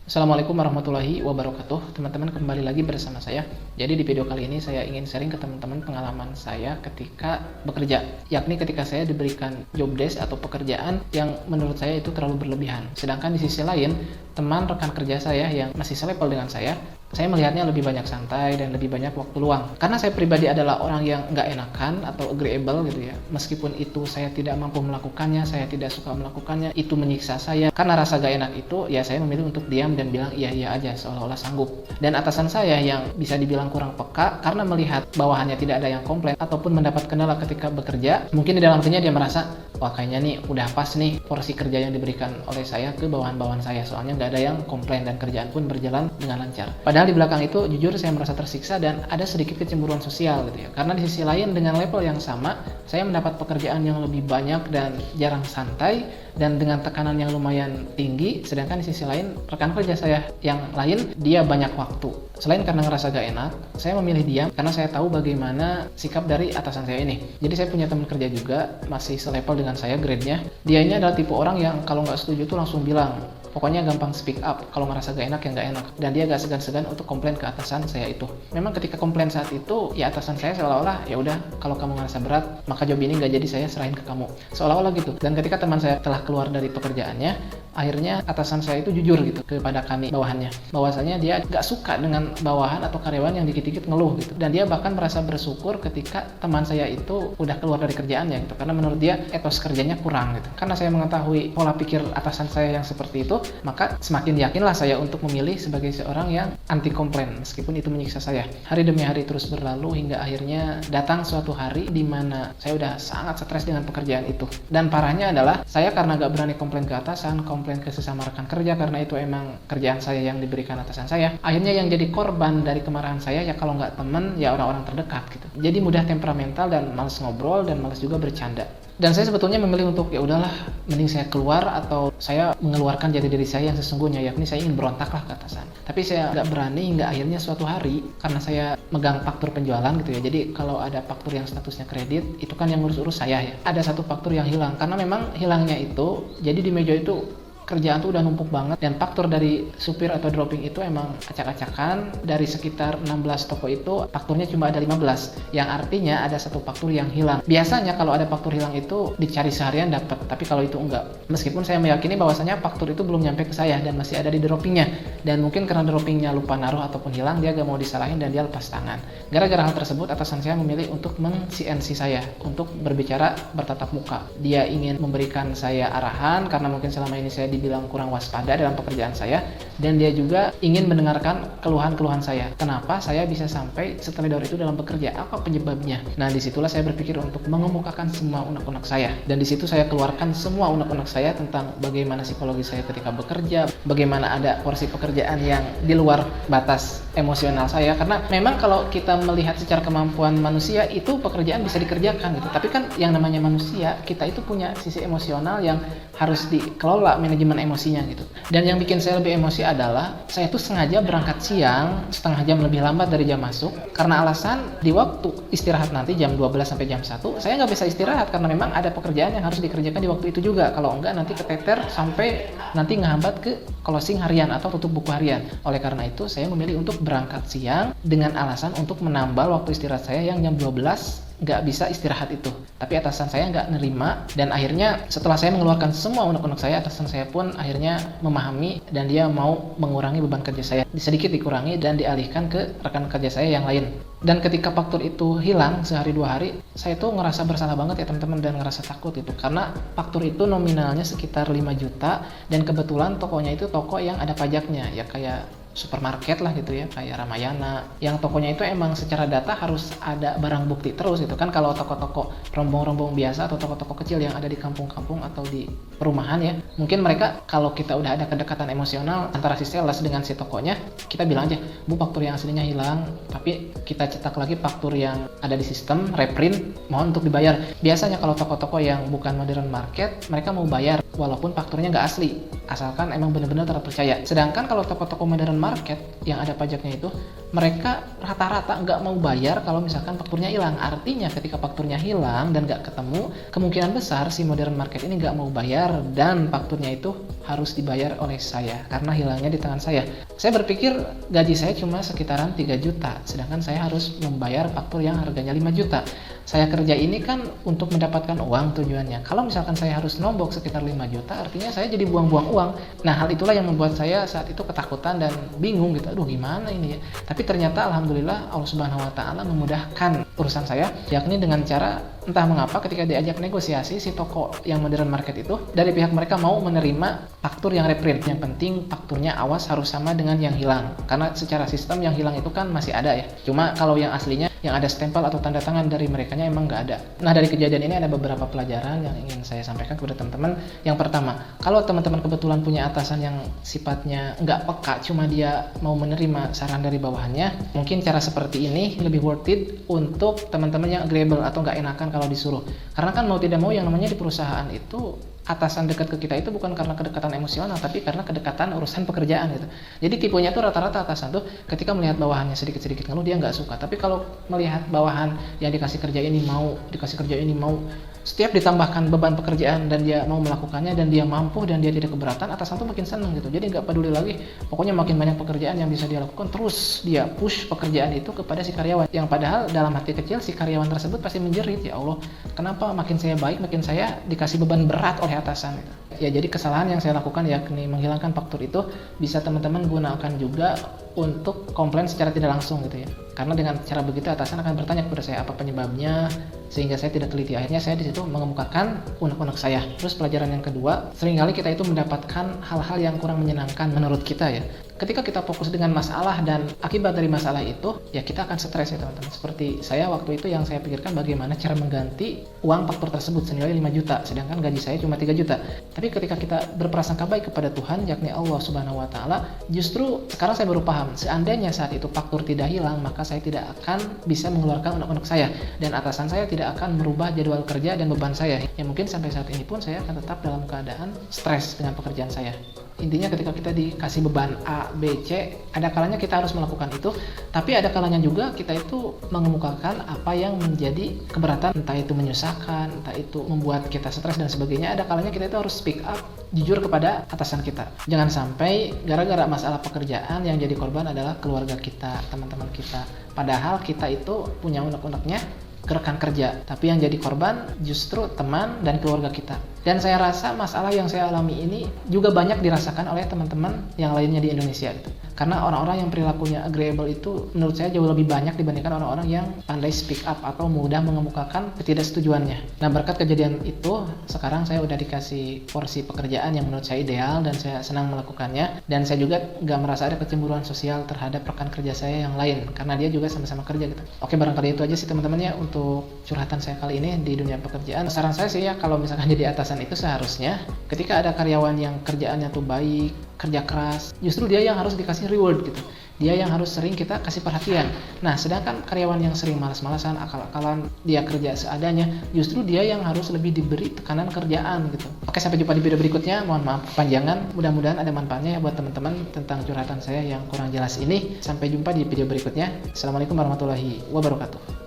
Assalamualaikum warahmatullahi wabarakatuh. Teman-teman, kembali lagi bersama saya. Jadi di video kali ini saya ingin sharing ke teman-teman pengalaman saya ketika bekerja, yakni ketika saya diberikan job desk atau pekerjaan yang menurut saya itu terlalu berlebihan. Sedangkan di sisi lain, teman rekan kerja saya yang masih selevel dengan saya melihatnya lebih banyak santai dan lebih banyak waktu luang. Karena saya pribadi adalah orang yang nggak enakan atau agreeable gitu ya. Meskipun itu saya tidak mampu melakukannya, saya tidak suka melakukannya, itu menyiksa saya. Karena rasa gak enak itu, ya saya memilih untuk diam dan bilang iya aja, seolah-olah sanggup. Dan atasan saya yang bisa dibilang kurang peka karena melihat bawahannya tidak ada yang komplain ataupun mendapat kendala ketika bekerja, mungkin di dalam hatinya dia merasa, wah kayaknya nih udah pas nih porsi kerja yang diberikan oleh saya ke bawahan-bawahan saya, soalnya nggak ada yang komplain dan kerjaan pun berjalan dengan lancar. Padahal di belakang itu jujur saya merasa tersiksa dan ada sedikit kecemburuan sosial gitu ya. Karena di sisi lain dengan level yang sama, saya mendapat pekerjaan yang lebih banyak dan jarang santai dan dengan tekanan yang lumayan tinggi, sedangkan di sisi lain rekan kerja saya yang lain dia banyak waktu. Selain karena ngerasa gak enak, saya memilih diam karena saya tahu bagaimana sikap dari atasan saya ini. Jadi saya punya teman kerja juga masih selevel dengan saya grade-nya. Dia ini adalah tipe orang yang kalau nggak setuju tuh langsung bilang. Pokoknya gampang speak up, kalau ngerasa gak enak ya gak enak. Dan dia gak segan-segan untuk komplain ke atasan saya itu. Memang ketika komplain saat itu, ya atasan saya seolah-olah, ya udah kalau kamu ngerasa berat, maka job ini gak jadi saya serahin ke kamu. Seolah-olah gitu. Dan ketika teman saya telah keluar dari pekerjaannya, akhirnya atasan saya itu jujur gitu kepada kami bawahannya. Bahwasanya dia gak suka dengan bawahan atau karyawan yang dikit-dikit ngeluh gitu. Dan dia bahkan merasa bersyukur ketika teman saya itu udah keluar dari kerjaannya gitu. Karena menurut dia etos kerjanya kurang gitu. Karena saya mengetahui pola pikir atasan saya yang seperti itu, maka semakin yakinlah saya untuk memilih sebagai seorang yang anti komplain meskipun itu menyiksa saya. Hari demi hari terus berlalu hingga akhirnya datang suatu hari di mana saya udah sangat stres dengan pekerjaan itu. Dan parahnya adalah saya karena gak berani komplain ke atasan, komplain ke sesama rekan kerja karena itu emang kerjaan saya yang diberikan atasan saya. Akhirnya yang jadi korban dari kemarahan saya ya kalau nggak temen ya orang-orang terdekat gitu. Jadi mudah temperamental dan males ngobrol dan males juga bercanda. Dan saya sebetulnya memilih untuk ya udahlah, mending saya keluar atau saya mengeluarkan jati diri saya yang sesungguhnya, yakni saya ingin berontaklah ke atasan. Tapi saya nggak berani hingga akhirnya suatu hari karena saya megang faktur penjualan gitu ya. Jadi kalau ada faktur yang statusnya kredit, itu kan yang ngurus-urus saya ya. Ada satu faktur yang hilang karena memang hilangnya itu, jadi di meja itu kerjaan tuh udah numpuk banget dan faktur dari supir atau dropping itu emang acak-acakan. Dari sekitar 16 toko itu fakturnya cuma ada 15, yang artinya ada satu faktur yang hilang. Biasanya kalau ada faktur hilang itu dicari seharian dapat, tapi kalau itu enggak. Meskipun saya meyakini bahwasanya faktur itu belum nyampe ke saya dan masih ada di droppingnya, dan mungkin karena droppingnya lupa naruh ataupun hilang, dia gak mau disalahin dan dia lepas tangan. Gara-gara hal tersebut atasan saya memilih untuk men-CNC saya untuk berbicara bertatap muka. Dia ingin memberikan saya arahan karena mungkin selama ini saya dibilang kurang waspada dalam pekerjaan saya, dan dia juga ingin mendengarkan keluhan-keluhan saya. Kenapa saya bisa sampai seteledor itu dalam bekerja? Apa penyebabnya? Nah, disitulah saya berpikir untuk mengemukakan semua unek-unek saya, dan disitu saya keluarkan semua unek-unek saya tentang bagaimana psikologi saya ketika bekerja, bagaimana ada porsi pekerjaan yang di luar batas emosional saya. Karena memang kalau kita melihat secara kemampuan manusia itu pekerjaan bisa dikerjakan gitu, tapi kan yang namanya manusia, kita itu punya sisi emosional yang harus dikelola manajemen emosinya gitu. Dan yang bikin saya lebih emosi adalah saya tuh sengaja berangkat siang setengah jam lebih lambat dari jam masuk karena alasan di waktu istirahat nanti jam 12 sampai jam 1 saya nggak bisa istirahat karena memang ada pekerjaan yang harus dikerjakan di waktu itu juga. Kalau enggak nanti keteter sampai nanti ngehambat ke closing harian atau tutup buku harian. Oleh karena itu saya memilih untuk berangkat siang dengan alasan untuk menambal waktu istirahat saya yang jam 12 nggak bisa istirahat itu. Tapi atasan saya nggak nerima, dan akhirnya setelah saya mengeluarkan semua unek-unek saya, atasan saya pun akhirnya memahami dan dia mau mengurangi beban kerja saya, sedikit dikurangi dan dialihkan ke rekan kerja saya yang lain. Dan ketika faktur itu hilang sehari 2 hari, saya tuh ngerasa bersalah banget ya teman-teman, dan ngerasa takut itu karena faktur itu nominalnya sekitar 5 juta, dan kebetulan tokonya itu toko yang ada pajaknya ya, kayak supermarket lah gitu ya, kayak Ramayana, yang tokonya itu emang secara data harus ada barang bukti terus gitu kan. Kalau toko-toko rombong-rombong biasa atau toko-toko kecil yang ada di kampung-kampung atau di perumahan ya, mungkin mereka kalau kita udah ada kedekatan emosional antara si sales dengan si tokonya, kita bilang aja, Bu, faktur yang aslinya hilang, tapi kita cetak lagi faktur yang ada di sistem, reprint, mohon untuk dibayar. Biasanya kalau toko-toko yang bukan modern market, mereka mau bayar walaupun fakturnya nggak asli, asalkan emang benar-benar terpercaya. Sedangkan kalau toko-toko modern market yang ada pajaknya itu, mereka rata-rata nggak mau bayar kalau misalkan fakturnya hilang. Artinya ketika fakturnya hilang dan nggak ketemu, kemungkinan besar si modern market ini nggak mau bayar dan fakturnya itu harus dibayar oleh saya karena hilangnya di tangan saya. Saya berpikir gaji saya cuma sekitaran 3 juta, sedangkan saya harus membayar faktur yang harganya 5 juta. Saya kerja ini kan untuk mendapatkan uang tujuannya. Kalau misalkan saya harus nombok sekitar 5 juta, artinya saya jadi buang-buang uang. Nah, hal itulah yang membuat saya saat itu ketakutan dan bingung gitu. Aduh, gimana ini ya? Tapi ternyata alhamdulillah Allah Subhanahu wa taala memudahkan urusan saya, yakni dengan cara entah mengapa ketika diajak negosiasi si toko yang modern market itu, dari pihak mereka mau menerima faktur yang reprint. Yang penting fakturnya awas harus sama dengan yang hilang. Karena secara sistem yang hilang itu kan masih ada ya. Cuma kalau yang aslinya yang ada stempel atau tanda tangan dari mereka emang nggak ada. Nah, dari kejadian ini ada beberapa pelajaran yang ingin saya sampaikan kepada teman-teman. Yang pertama, kalau teman-teman kebetulan punya atasan yang sifatnya nggak peka, cuma dia mau menerima saran dari bawahannya, mungkin cara seperti ini lebih worth it untuk teman-teman yang agreeable atau nggak enakan kalau disuruh. Karena kan mau tidak mau yang namanya di perusahaan itu, atasan dekat ke kita itu bukan karena kedekatan emosional, tapi karena kedekatan urusan pekerjaan gitu. Jadi tipenya tuh rata-rata atasan tuh ketika melihat bawahannya sedikit-sedikit ngeluh dia nggak suka. Tapi kalau melihat bawahan yang dikasih kerja ini mau, setiap ditambahkan beban pekerjaan dan dia mau melakukannya dan dia mampu dan dia tidak keberatan, atasan tuh makin seneng gitu. Jadi nggak peduli lagi, pokoknya makin banyak pekerjaan yang bisa dia lakukan, terus dia push pekerjaan itu kepada si karyawan. Yang padahal dalam hati kecil si karyawan tersebut pasti menjerit, ya Allah, kenapa makin saya baik, makin saya dikasih beban berat oleh atasan gitu. Ya, jadi kesalahan yang saya lakukan yakni menghilangkan faktur itu bisa teman-teman gunakan juga untuk komplain secara tidak langsung gitu ya. Karena dengan cara begitu atasan akan bertanya kepada saya apa penyebabnya, sehingga saya tidak teliti. Akhirnya saya di situ mengemukakan unek-unek saya. Terus pelajaran yang kedua, seringkali kita itu mendapatkan hal-hal yang kurang menyenangkan menurut kita ya. Ketika kita fokus dengan masalah dan akibat dari masalah itu, ya kita akan stres ya teman-teman. Seperti saya waktu itu yang saya pikirkan bagaimana cara mengganti uang faktur tersebut senilai 5 juta, sedangkan gaji saya cuma 3 juta. Tapi ketika kita berprasangka baik kepada Tuhan, yakni Allah Subhanahu wa taala, justru sekarang saya baru paham, seandainya saat itu faktur tidak hilang, maka saya tidak akan bisa mengeluarkan unek-unek saya dan atasan saya tidak akan merubah jadwal kerja dan beban saya. Ya mungkin sampai saat ini pun saya akan tetap dalam keadaan stres dengan pekerjaan saya. Intinya ketika kita dikasih beban A, B, C, ada kalanya kita harus melakukan itu, tapi ada kalanya juga kita itu mengemukakan apa yang menjadi keberatan, entah itu menyusahkan, entah itu membuat kita stres dan sebagainya. Ada kalanya kita itu harus speak up, jujur kepada atasan kita. Jangan sampai gara-gara masalah pekerjaan yang jadi korban adalah keluarga kita, teman-teman kita. Padahal kita itu punya unek-uneknya ke rekan kerja, tapi yang jadi korban justru teman dan keluarga kita. Dan saya rasa masalah yang saya alami ini juga banyak dirasakan oleh teman-teman yang lainnya di Indonesia gitu. Karena orang-orang yang perilakunya agreeable itu menurut saya jauh lebih banyak dibandingkan orang-orang yang pandai speak up atau mudah mengemukakan ketidaksetujuannya. Nah, berkat kejadian itu, sekarang saya udah dikasih porsi pekerjaan yang menurut saya ideal dan saya senang melakukannya. Dan saya juga nggak merasa ada kecemburuan sosial terhadap rekan kerja saya yang lain, karena dia juga sama-sama kerja gitu. Oke, barangkali itu aja sih teman-teman ya untuk curhatan saya kali ini di dunia pekerjaan. Saran saya sih ya, kalau misalkan jadi atasan itu seharusnya ketika ada karyawan yang kerjaannya tuh baik, kerja keras, justru dia yang harus dikasih reward gitu. Dia yang harus sering kita kasih perhatian. Nah, sedangkan karyawan yang sering malas-malasan, akal-akalan, dia kerja seadanya, justru dia yang harus lebih diberi tekanan kerjaan gitu. Oke, sampai jumpa di video berikutnya. Mohon maaf kepanjangan, mudah-mudahan ada manfaatnya ya buat teman-teman tentang curhatan saya yang kurang jelas ini. Sampai jumpa di video berikutnya. Assalamualaikum warahmatullahi wabarakatuh.